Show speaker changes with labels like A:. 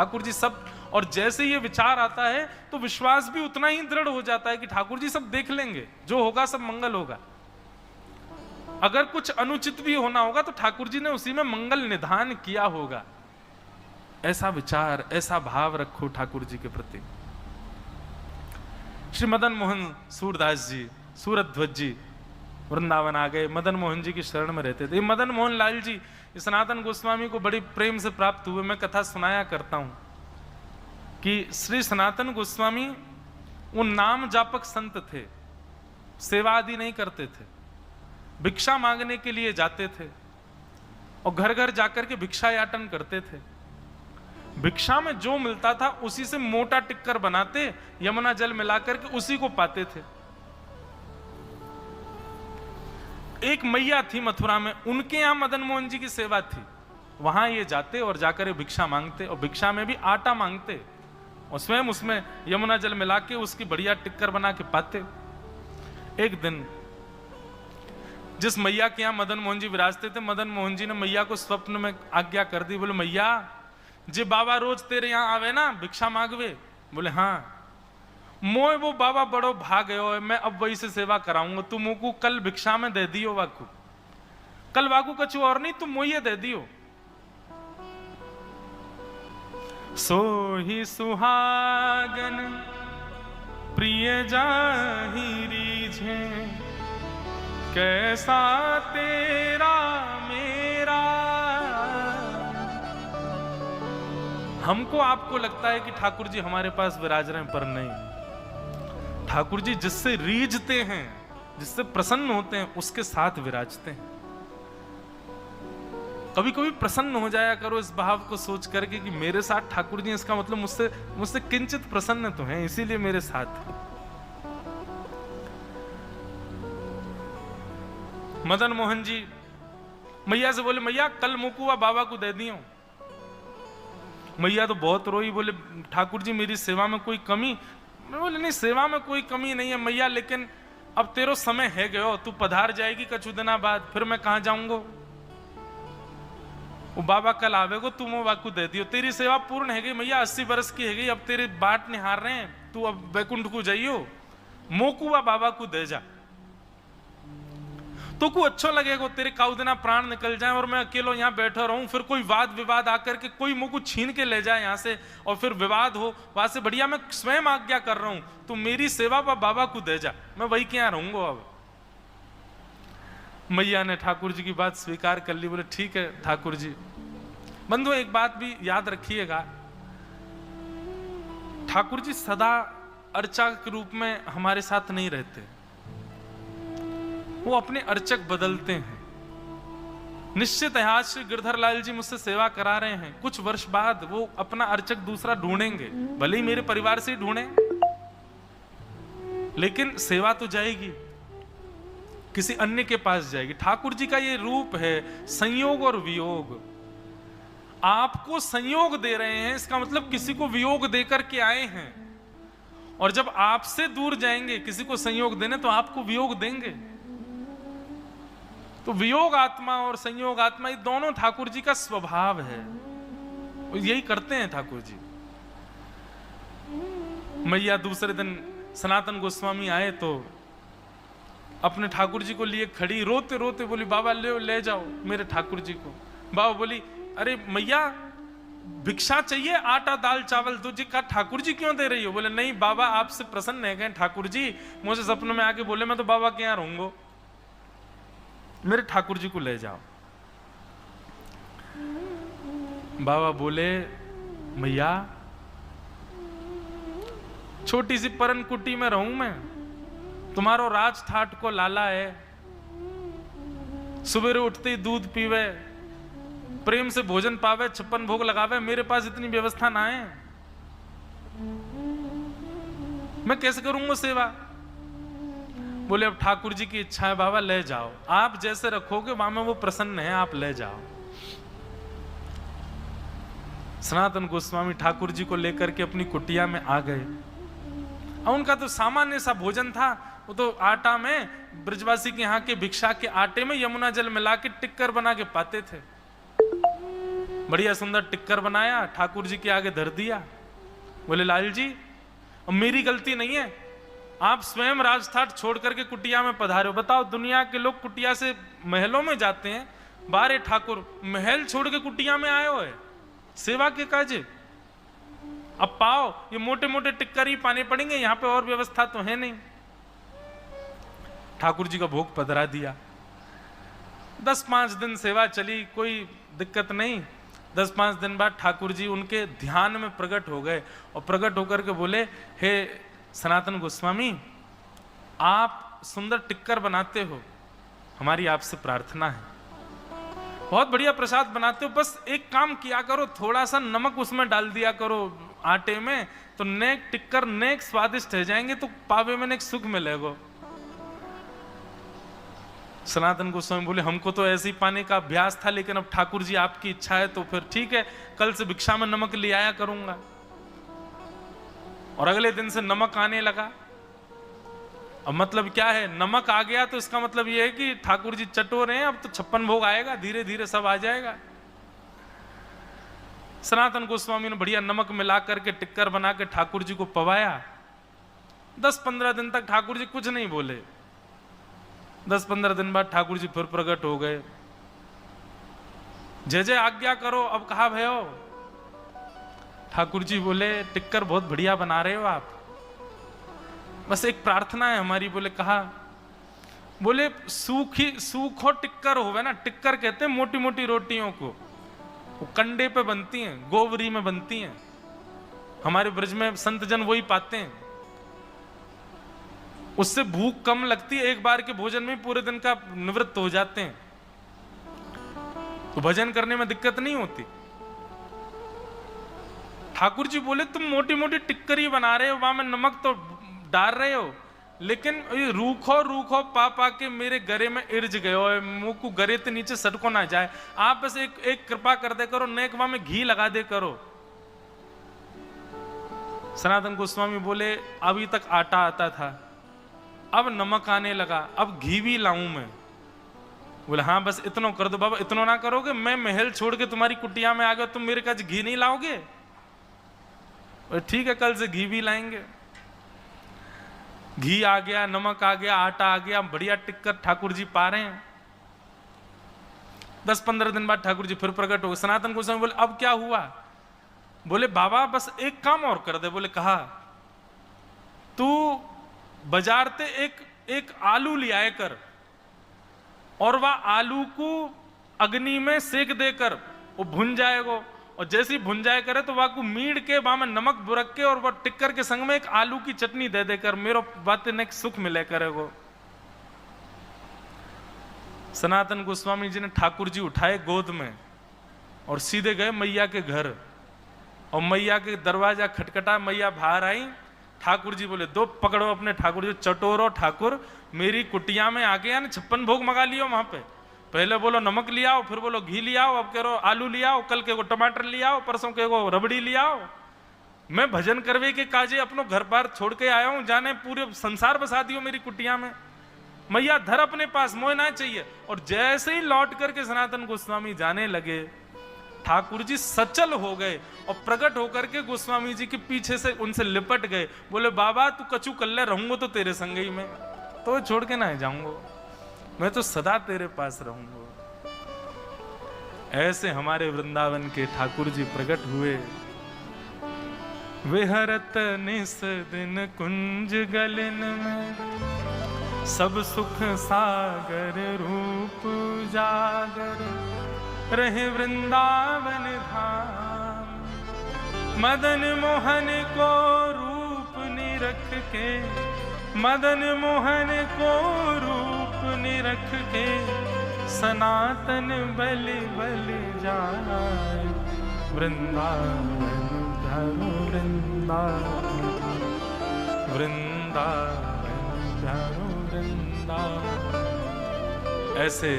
A: ठाकुर जी सब, और जैसे ये विचार आता है तो विश्वास भी उतना ही दृढ़ हो जाता है कि ठाकुर जी सब देख लेंगे, जो होगा सब मंगल होगा। अगर कुछ अनुचित भी होना होगा तो ठाकुर जी ने उसी में मंगल निधान किया होगा। ऐसा विचार, ऐसा भाव रखो ठाकुर जी के प्रति। श्री मदन मोहन सूरदास जी, सूरध्वज जी वृंदावन आ गए, मदन मोहन जी की शरण में रहते थे। ये मदन मोहन लाल जी सनातन गोस्वामी को बड़ी प्रेम से प्राप्त हुए। मैं कथा सुनाया करता हूं कि श्री सनातन गोस्वामी वो नाम जापक संत थे, सेवा आदि नहीं करते थे, भिक्षा मांगने के लिए जाते थे और घर घर जाकर के भिक्षा याटन करते थे। भिक्षा में जो मिलता था उसी से मोटा टिक्कर बनाते, यमुना जल मिलाकर के उसी को पाते थे। एक मैया थी मथुरा में, उनके यहां मदन मोहन जी की सेवा थी। वहां ये जाते और जाकर भिक्षा मांगते, और भिक्षा में भी आटा मांगते और स्वयं उसमें यमुना जल मिला के उसकी बढ़िया टिक्कर बना के पाते। एक दिन जिस मैया के यहां मदन मोहन जी विराजते थे, मदन मोहन जी ने मैया को स्वप्न में आज्ञा कर दी। बोले मैया जे बाबा रोज तेरे यहां आवे ना भिक्षा मांगवे। बोले हाँ। मोए वो बाबा बड़ो भाग गयो है, मैं अब वही से सेवा कराऊंगा। तुम को कल भिक्षा में दे दियो वाकू, कल वाकू कछु और नहीं, तुम मोये दे दियो। सो ही सुहागन प्रिय जाहि रीझे, कैसा तेरा मेरा। हमको आपको लगता है कि ठाकुर जी हमारे पास विराज रहे हैं, पर नहीं। ठाकुर जी जिससे रीझते हैं, जिससे प्रसन्न होते हैं, उसके साथ विराजते हैं। कभी कभी प्रसन्न हो जाया करो इस भाव को सोच करके कि मेरे साथ ठाकुर जी, इसका मतलब मुझसे किंचित प्रसन्न तो हैं, इसीलिए मेरे साथ। मदन मोहन जी मैया से बोले मैया कल मुकुआ बाबा को दे दियो। मैया तो बहुत रोई, बोले ठाकुर जी मेरी सेवा में कोई कमी। बोले नहीं, सेवा में कोई कमी नहीं है मैया, लेकिन अब तेरो समय है गयो, तू पधार जाएगी कछु दिना बाद, फिर मैं कहां जाऊंगा। वो बाबा कल आवेगो, तुम वो वाकू दे दियो, तेरी सेवा पूर्ण है गई मैया, 80 बरस की है गई, अब तेरे बाट निहार रहे हैं, तू अब वैकुंठ को जाइयो, मोकुआ बाबा को दे जा। तो को अच्छो लगेगा, तेरे काउ दिना प्राण निकल जाए और मैं अकेलो यहाँ बैठा रहूं, फिर कोई वाद विवाद आकर के कोई मुझको छीन के ले जाए यहाँ से और फिर विवाद हो, वहां से बढ़िया मैं स्वयं आज्ञा कर रहा हूं, तू मेरी सेवा पर बाबा को दे जा, मैं वही के यहाँ रहूंगा। अब मैया ने ठाकुर जी की बात स्वीकार कर ली। बोले ठीक है ठाकुर जी। बंधु एक बात भी याद रखिएगा, ठाकुर जी सदा अर्चा के रूप में हमारे साथ नहीं रहते, वो अपने अर्चक बदलते हैं। निश्चित है आज श्री गिरधर लाल जी मुझसे सेवा करा रहे हैं, कुछ वर्ष बाद वो अपना अर्चक दूसरा ढूंढेंगे, भले ही मेरे परिवार से ही ढूंढे, लेकिन सेवा तो जाएगी, किसी अन्य के पास जाएगी। ठाकुर जी का ये रूप है संयोग और वियोग। आपको संयोग दे रहे हैं, इसका मतलब किसी को वियोग देकर के आए हैं, और जब आपसे दूर जाएंगे किसी को संयोग देने तो आपको वियोग देंगे। तो वियोग आत्मा और संयोग आत्मा ये दोनों ठाकुर जी का स्वभाव है, यही करते हैं ठाकुर जी। मैया दूसरे दिन सनातन गोस्वामी आए तो अपने ठाकुर जी को लिए खड़ी, रोते रोते बोली बाबा ले जाओ मेरे ठाकुर जी को। बाबा बोली अरे मैया भिक्षा चाहिए, आटा दाल चावल दो जी। का ठाकुर जी क्यों दे रही हो? बोले नहीं बाबा आपसे प्रसन्न है गए ठाकुर जी, मुझे सपनों में आके बोले मैं तो बाबा के यहाँ रहूंगा, मेरे ठाकुर जी को ले जाओ। बाबा बोले मैया छोटी सी परन कुटी में रहूं मैं, तुम्हारो राज ठाट को लाला है, सुबह उठते ही दूध पीवे, प्रेम से भोजन पावे, 56 भोग लगावे, मेरे पास इतनी व्यवस्था ना है, मैं कैसे करूंगा सेवा? बोले अब ठाकुर जी की इच्छा है बाबा ले जाओ, आप जैसे रखोगे वहां में वो प्रसन्न है, आप ले जाओ। सनातन गोस्वामी ठाकुर जी को लेकर के अपनी कुटिया में आ गए। और उनका तो सामान्य सा भोजन था, वो तो आटा में ब्रजवासी के यहाँ के भिक्षा के आटे में यमुना जल मिला के टिक्कर बना के पाते थे। बढ़िया सुंदर टिक्कर बनाया, ठाकुर जी के आगे धर दिया। बोले लाल जी, अब मेरी गलती नहीं है, आप स्वयं राजठाट छोड़ करके कुटिया में पधारे हो। बताओ, दुनिया के लोग कुटिया से महलों में जाते हैं, बारे ठाकुर महल छोड़ के कुटिया में आए हो है, सेवा के काजे। अब पाओ, ये मोटे मोटे टिक्कर ही पाने पड़ेंगे, यहां पे और व्यवस्था तो है नहीं। ठाकुर जी का भोग पधरा दिया। 10-5 दिन सेवा चली, कोई दिक्कत नहीं। 10-5 दिन बाद ठाकुर जी उनके ध्यान में प्रकट हो गए और प्रकट होकर के बोले, हे सनातन गोस्वामी, आप सुंदर टिक्कर बनाते हो, हमारी आपसे प्रार्थना है, बहुत बढ़िया प्रसाद बनाते हो, बस एक काम किया करो, थोड़ा सा नमक उसमें डाल दिया करो आटे में, तो नेक टिक्कर नेक स्वादिष्ट हो जाएंगे, तो पावे में नेक सुख मिलेगा। सनातन गोस्वामी बोले, हमको तो ऐसे ही पाने का अभ्यास था, लेकिन अब ठाकुर जी आपकी इच्छा है तो फिर ठीक है, कल से भिक्षा में नमक ले आया करूंगा। और अगले दिन से नमक आने लगा। अब मतलब क्या है, नमक आ गया तो इसका मतलब यह है कि ठाकुर जी चटोरे हैं, अब तो 56 भोग आएगा, धीरे धीरे सब आ जाएगा। सनातन गोस्वामी ने बढ़िया नमक मिला करके टिक्कर बना के ठाकुर जी को पवाया। 10-15 दिन तक ठाकुर जी कुछ नहीं बोले। 10-15 दिन बाद ठाकुर जी फिर प्रकट हो गए। जय जय आज्ञा करो, अब कहा भयो। ठाकुर जी बोले, टिक्कर बहुत बढ़िया बना रहे हो आप, बस एक प्रार्थना है हमारी। बोले कहा। बोले सूखो टिक्कर होवे ना, टिक्कर कहते हैं मोटी मोटी रोटियों को, वो कंडे पे बनती हैं, गोवरी में बनती हैं, हमारे ब्रज में संत जन वही पाते हैं। उससे भूख कम लगती है, एक बार के भोजन में पूरे दिन का निवृत्त हो जाते हैं, तो भजन करने में दिक्कत नहीं होती। ठाकुर जी बोले, तुम मोटी मोटी टिक्कर ही बना रहे हो, वहां में नमक तो डाल रहे हो, लेकिन ये रूखो रूखो पा पा के मेरे गरे में इर्ज गए हो, मुंह को गरे के नीचे सटको ना जाए, आप बस एक कृपा कर दे करो, नेक वहां में घी लगा दे करो। सनातन गोस्वामी बोले, अभी तक आटा आता था, अब नमक आने लगा, अब घी भी लाऊं मैं। बोले हाँ बस इतना कर दो बाबा, इतना ना करोगे, मैं महल छोड़ के तुम्हारी कुटिया में आ गया, तुम मेरे पास घी नहीं लाओगे? ठीक है, कल से घी भी लाएंगे। घी आ गया, नमक आ गया, आटा आ गया, बढ़िया टिक्कर ठाकुर जी पा रहे हैं। 10-15 दिन बाद ठाकुर जी फिर प्रकट हो गए। सनातन गोस्वामी बोले, अब क्या हुआ? बोले बाबा बस एक काम और कर दे। बोले कहा, तू बाजार से एक आलू ले आए कर, और वह आलू को अग्नि में सेक देकर वो भुन जाएगा, और जैसे ही भुन जाए करे तो वह को मीड़ के वहां में नमक बुरक के और वह टिक्कर के संग में एक आलू की चटनी दे देकर मेरो बातें ने सुख मिले करेगो। सनातन गोस्वामी जी ने ठाकुर जी उठाए गोद में और सीधे गए मैया के घर, और मैया के दरवाजा खटखटा, मैया बाहर आई। ठाकुर जी बोले, दो पकड़ो अपने ठाकुर जी, चटोरो ठाकुर, मेरी कुटिया में आ गया ना, 56 भोग मंगा लियो वहां पे, पहले बोलो नमक लियाओ, फिर बोलो घी लियाओ, अब कह रहे आलू लियाओ, कल के को टमाटर लियाओ, परसों के को रबड़ी लियाओ। मैं भजन करवे के काजे अपनो घर बार छोड़ के आया हूं, जाने पूरे संसार बसा दियो मेरी कुटिया में। मैया धर अपने पास, मोह ना चाहिए। और जैसे ही लौट करके सनातन गोस्वामी जाने लगे, ठाकुर जी सचल हो गए और प्रकट होकर के गोस्वामी जी के पीछे से उनसे लिपट गए। बोले बाबा तू कचू कल्ले रहूंगा तो तेरे संग ही में, तो छोड़ के ना जाऊंगा, मैं तो सदा तेरे पास रहूंगा। ऐसे हमारे वृंदावन के ठाकुर जी प्रकट हुए। विहरत निस दिन कुंज गलन में, सब सुख सागर रूप जागर, रहे वृंदावन धाम। मदन मोहन को रूप निरख के, मदन मोहन को रूप निरख के, सनातन बलि बलि जाए। वृंदावन धरो वृंदावन, वृंदावन धरो वृंदावन। ऐसे